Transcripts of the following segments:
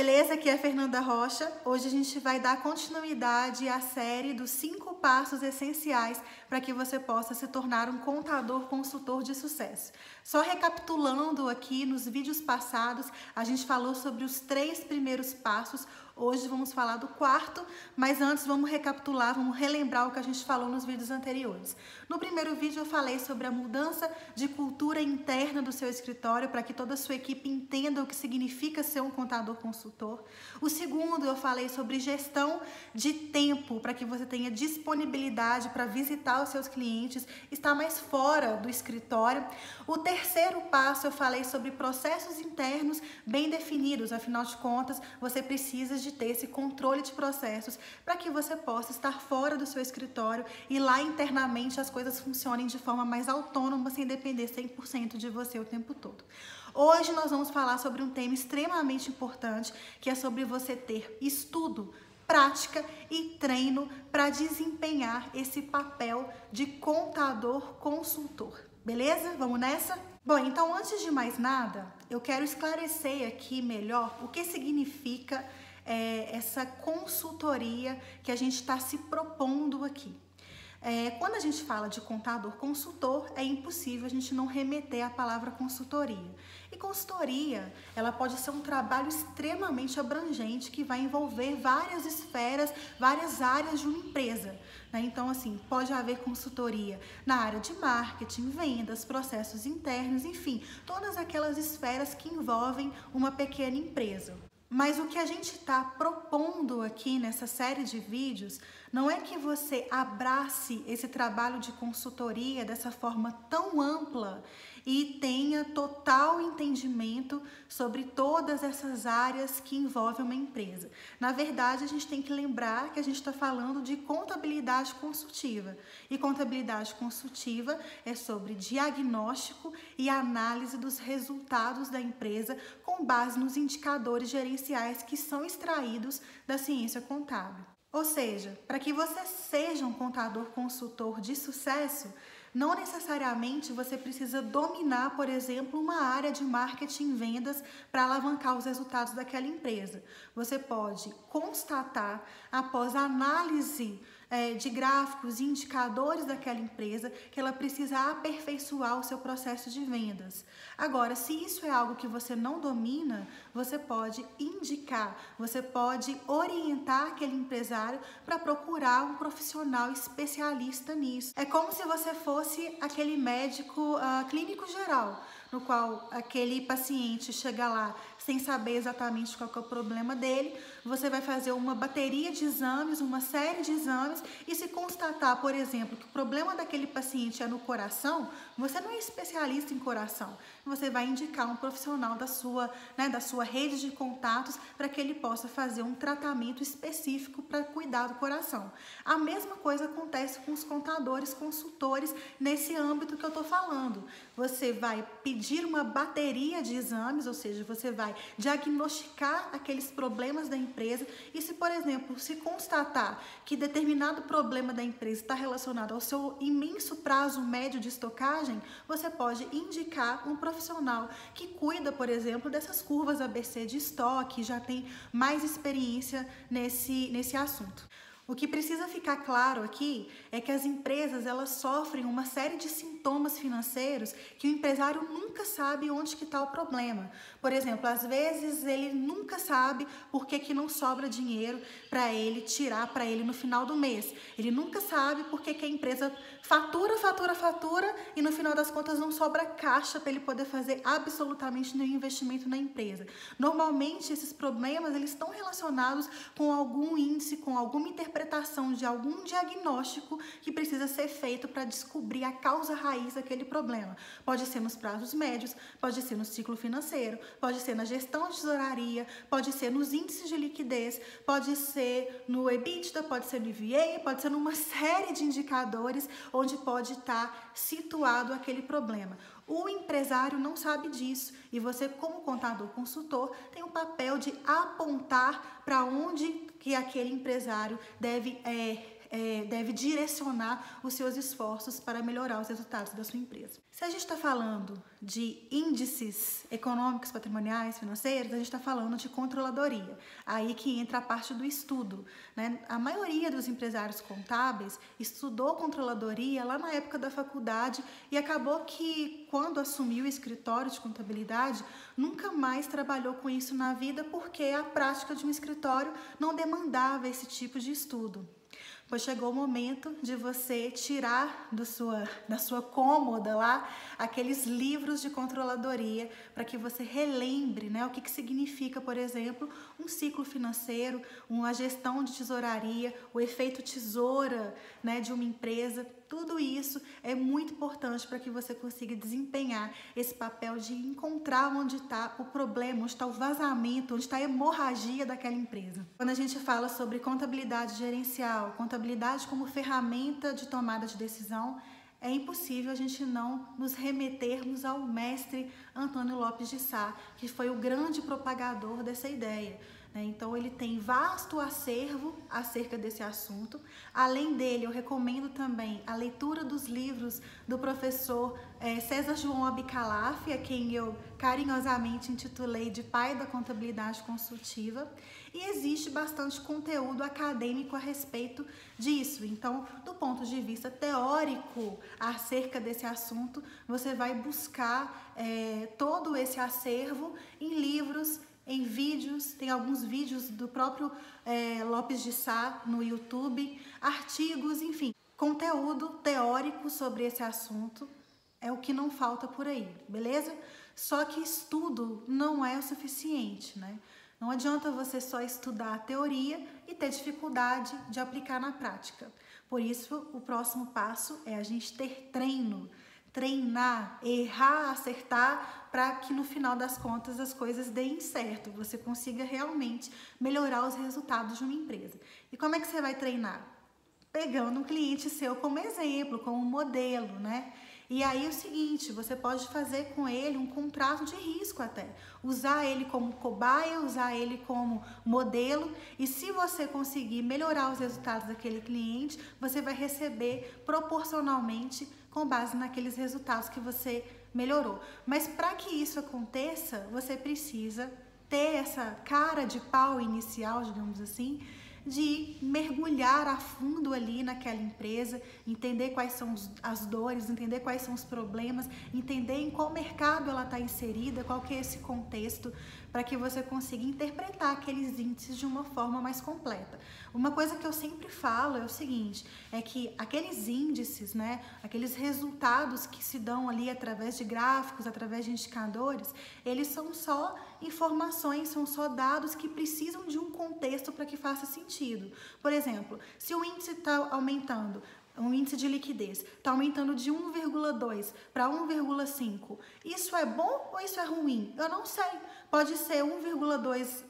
beleza? Aqui é a Fernanda Rocha. Hoje a gente vai dar continuidade à série dos 5 passos essenciais para que você possa se tornar um contador consultor de sucesso. Só recapitulando aqui, nos vídeos passados, a gente falou sobre os 3 primeiros passos. Hoje vamos falar do 4º, mas antes vamos recapitular, vamos relembrar o que a gente falou nos vídeos anteriores. No primeiro vídeo eu falei sobre a mudança de cultura interna do seu escritório para que toda a sua equipe entenda o que significa ser um contador consultor. O segundo eu falei sobre gestão de tempo para que você tenha disponibilidade para visitar os seus clientes, estar mais fora do escritório. O terceiro passo eu falei sobre processos internos bem definidos, afinal de contas você precisa de ter esse controle de processos para que você possa estar fora do seu escritório e lá internamente as coisas funcionem de forma mais autônoma, sem depender 100% de você o tempo todo. Hoje nós vamos falar sobre um tema extremamente importante, que é sobre você ter estudo, prática e treino para desempenhar esse papel de contador consultor. Beleza? Vamos nessa? Bom, então antes de mais nada, eu quero esclarecer aqui melhor o que significa essa consultoria que a gente está se propondo aqui. Quando a gente fala de contador consultor, é impossível a gente não remeter à palavra consultoria. E consultoria, ela pode ser um trabalho extremamente abrangente que vai envolver várias esferas, várias áreas de uma empresa, né? Então, assim, pode haver consultoria na área de marketing, vendas, processos internos, enfim, todas aquelas esferas que envolvem uma pequena empresa. Mas o que a gente está propondo aqui nessa série de vídeos não é que você abrace esse trabalho de consultoria dessa forma tão ampla e tenha total entendimento sobre todas essas áreas que envolvem uma empresa. Na verdade, a gente tem que lembrar que a gente está falando de contabilidade consultiva. E contabilidade consultiva é sobre diagnóstico e análise dos resultados da empresa com base nos indicadores gerenciais que são extraídos da ciência contábil. Ou seja, para que você seja um contador consultor de sucesso, não necessariamente você precisa dominar, por exemplo, uma área de marketing e vendas para alavancar os resultados daquela empresa. Você pode constatar, após a análise de gráficos e indicadores daquela empresa, que ela precisa aperfeiçoar o seu processo de vendas. Agora, se isso é algo que você não domina, você pode indicar, você pode orientar aquele empresário para procurar um profissional especialista nisso. É como se você fosse aquele médico clínico geral, no qual aquele paciente chega lá sem saber exatamente qual que é o problema dele, você vai fazer uma bateria de exames, uma série de exames, e se constatar, por exemplo, que o problema daquele paciente é no coração, você não é especialista em coração, você vai indicar um profissional da sua rede de contatos para que ele possa fazer um tratamento específico para cuidar do coração. A mesma coisa acontece com os contadores, consultores, nesse âmbito que eu estou falando. Você vai pedir uma bateria de exames, ou seja, você vai diagnosticar aqueles problemas da empresa e se, por exemplo, se constatar que determinado problema da empresa está relacionado ao seu imenso prazo médio de estocagem, você pode indicar um profissional que cuida, por exemplo, dessas curvas ABC de estoque, já tem mais experiência nesse assunto. O que precisa ficar claro aqui é que as empresas elas sofrem uma série de sintomas financeiros que o empresário nunca sabe onde que está o problema. Por exemplo, às vezes ele nunca sabe por que não sobra dinheiro para ele tirar para ele no final do mês. Ele nunca sabe por que a empresa fatura e no final das contas não sobra caixa para ele poder fazer absolutamente nenhum investimento na empresa. Normalmente esses problemas eles estão relacionados com algum índice, com alguma interpretação de algum diagnóstico que precisa ser feito para descobrir a causa raiz daquele problema. Pode ser nos prazos médios, pode ser no ciclo financeiro, pode ser na gestão de tesouraria, pode ser nos índices de liquidez, pode ser no EBITDA, pode ser no EVA, pode ser numa série de indicadores onde pode estar situado aquele problema. O empresário não sabe disso e você, como contador consultor, tem o papel de apontar para onde que aquele empresário deve deve direcionar os seus esforços para melhorar os resultados da sua empresa. Se a gente está falando de índices econômicos, patrimoniais, financeiros, a gente está falando de controladoria. Aí que entra a parte do estudo, né? A maioria dos empresários contábeis estudou controladoria lá na época da faculdade e acabou que, quando assumiu o escritório de contabilidade, nunca mais trabalhou com isso na vida porque a prática de um escritório não demandava esse tipo de estudo. Pois chegou o momento de você tirar da sua cômoda lá aqueles livros de controladoria para que você relembre, né, o que significa, por exemplo, um ciclo financeiro, uma gestão de tesouraria, o efeito tesoura, né, de uma empresa. Tudo isso é muito importante para que você consiga desempenhar esse papel de encontrar onde está o problema, onde está o vazamento, onde está a hemorragia daquela empresa. Quando a gente fala sobre contabilidade gerencial, contabilidade como ferramenta de tomada de decisão, é impossível a gente não nos remetermos ao mestre Antônio Lopes de Sá, que foi o grande propagador dessa ideia. Então, ele tem vasto acervo acerca desse assunto. Além dele, eu recomendo também a leitura dos livros do professor César João Abicalaf, a quem eu carinhosamente intitulei de pai da contabilidade consultiva. E existe bastante conteúdo acadêmico a respeito disso. Então, do ponto de vista teórico acerca desse assunto, você vai buscar todo esse acervo em livros, em vídeos, tem alguns vídeos do próprio Lopes de Sá no YouTube, artigos, enfim. Conteúdo teórico sobre esse assunto é o que não falta por aí, beleza? Só que estudo não é o suficiente, né? Não adianta você só estudar a teoria e ter dificuldade de aplicar na prática. Por isso, o próximo passo é a gente ter treino, treinar, errar, acertar, para que no final das contas as coisas deem certo, você consiga realmente melhorar os resultados de uma empresa. E como é que você vai treinar? Pegando um cliente seu como exemplo, como modelo, né? E aí é o seguinte, você pode fazer com ele um contrato de risco até, usar ele como cobaia, usar ele como modelo, e se você conseguir melhorar os resultados daquele cliente, você vai receber proporcionalmente com base naqueles resultados que você melhorou. Mas para que isso aconteça, você precisa ter essa cara de pau inicial, digamos assim, de mergulhar a fundo ali naquela empresa, entender quais são as dores, entender quais são os problemas, entender em qual mercado ela está inserida, qual que é esse contexto, para que você consiga interpretar aqueles índices de uma forma mais completa. Uma coisa que eu sempre falo é o seguinte, é que aqueles índices, né, aqueles resultados que se dão ali através de gráficos, através de indicadores, eles são só informações, são só dados que precisam de um contexto para que faça sentido. Por exemplo, se o índice está aumentando, um índice de liquidez está aumentando de 1,2 para 1,5, isso é bom ou isso é ruim? Eu não sei. Pode ser 1,2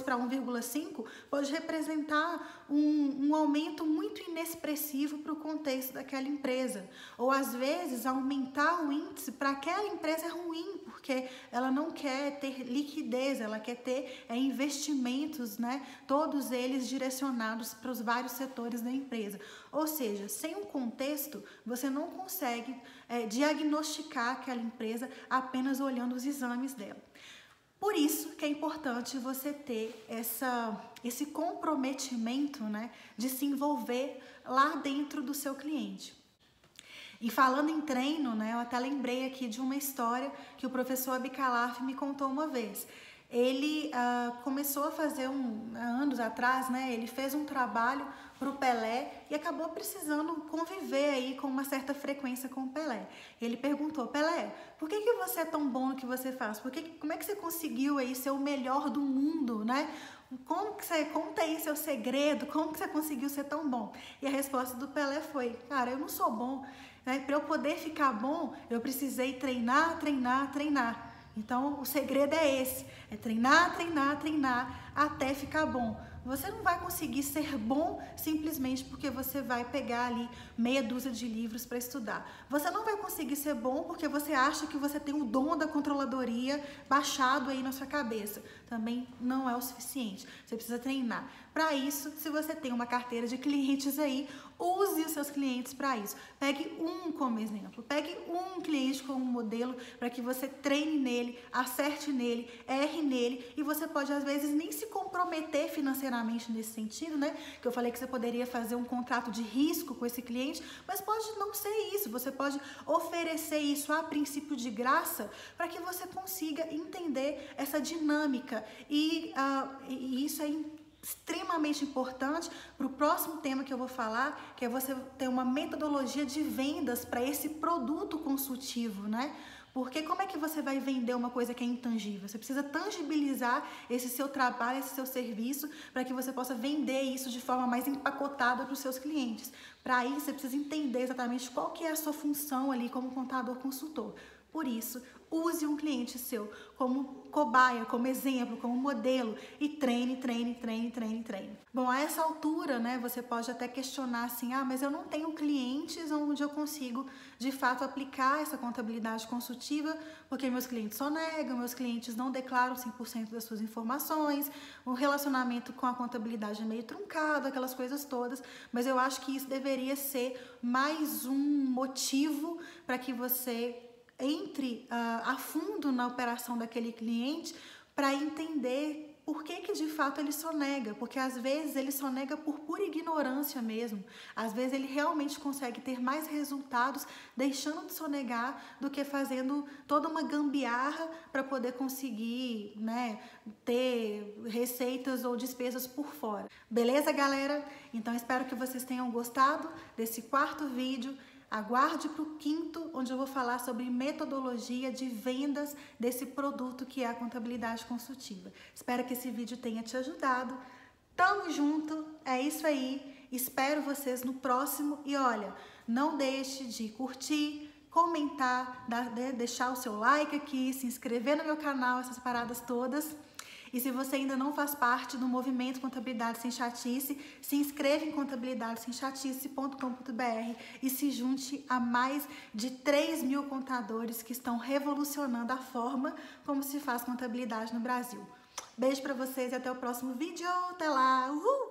para 1,5 pode representar um aumento muito inexpressivo para o contexto daquela empresa. Ou, às vezes, aumentar o índice para aquela empresa é ruim, porque ela não quer ter liquidez, ela quer ter investimentos, né? Todos eles direcionados para os vários setores da empresa. Ou seja, sem um contexto, você não consegue diagnosticar aquela empresa apenas olhando os exames dela. Por isso que é importante você ter esse comprometimento, né, de se envolver lá dentro do seu cliente. E falando em treino, né, eu até lembrei aqui de uma história que o professor Abicalaf me contou uma vez. Ele começou a fazer anos atrás, né, ele fez um trabalho para o Pelé e acabou precisando conviver aí com uma certa frequência com o Pelé. Ele perguntou: Pelé, por que você é tão bom no que você faz? Como é que você conseguiu aí ser o melhor do mundo, né? Conta aí seu segredo, como que você conseguiu ser tão bom? E a resposta do Pelé foi: cara, eu não sou bom, né? Para eu poder ficar bom, eu precisei treinar, treinar, treinar. Então, o segredo é esse, é treinar, treinar, treinar até ficar bom. Você não vai conseguir ser bom simplesmente porque você vai pegar ali meia dúzia de livros para estudar. Você não vai conseguir ser bom porque você acha que você tem o dom da controladoria baixado aí na sua cabeça. Também não é o suficiente. Você precisa treinar. Para isso, se você tem uma carteira de clientes aí, use os seus clientes para isso. Pegue um como exemplo, pegue um cliente como modelo para que você treine nele, acerte nele, erre nele, e você pode às vezes nem se comprometer financeiramente nesse sentido, né? Que eu falei que você poderia fazer um contrato de risco com esse cliente, mas pode não ser isso. Você pode oferecer isso a princípio de graça para que você consiga entender essa dinâmica e isso é extremamente importante para o próximo tema que eu vou falar, que é você ter uma metodologia de vendas para esse produto consultivo, né? Porque como é que você vai vender uma coisa que é intangível? Você precisa tangibilizar esse seu trabalho, esse seu serviço, para que você possa vender isso de forma mais empacotada para os seus clientes. Para isso, você precisa entender exatamente qual que é a sua função ali como contador consultor. Por isso, use um cliente seu como cobaia, como exemplo, como modelo e treine, treine, treine, treine, treine. Bom, a essa altura, né, você pode até questionar assim, mas eu não tenho clientes onde eu consigo, de fato, aplicar essa contabilidade consultiva, porque meus clientes sonegam, meus clientes não declaram 100% das suas informações, o relacionamento com a contabilidade é meio truncado, aquelas coisas todas, mas eu acho que isso deveria ser mais um motivo para que você entre a fundo na operação daquele cliente para entender por que de fato ele sonega, porque às vezes ele sonega por pura ignorância mesmo, às vezes ele realmente consegue ter mais resultados deixando de sonegar do que fazendo toda uma gambiarra para poder conseguir, né, ter receitas ou despesas por fora. Beleza, galera? Então espero que vocês tenham gostado desse quarto vídeo. Aguarde para o quinto, onde eu vou falar sobre metodologia de vendas desse produto que é a contabilidade consultiva. Espero que esse vídeo tenha te ajudado. Tamo junto, é isso aí. Espero vocês no próximo. E olha, não deixe de curtir, comentar, deixar o seu like aqui, se inscrever no meu canal, essas paradas todas. E se você ainda não faz parte do movimento Contabilidade Sem Chatice, se inscreva em contabilidadesemchatice.com.br e se junte a mais de 3.000 contadores que estão revolucionando a forma como se faz contabilidade no Brasil. Beijo para vocês e até o próximo vídeo. Até lá! Uhul!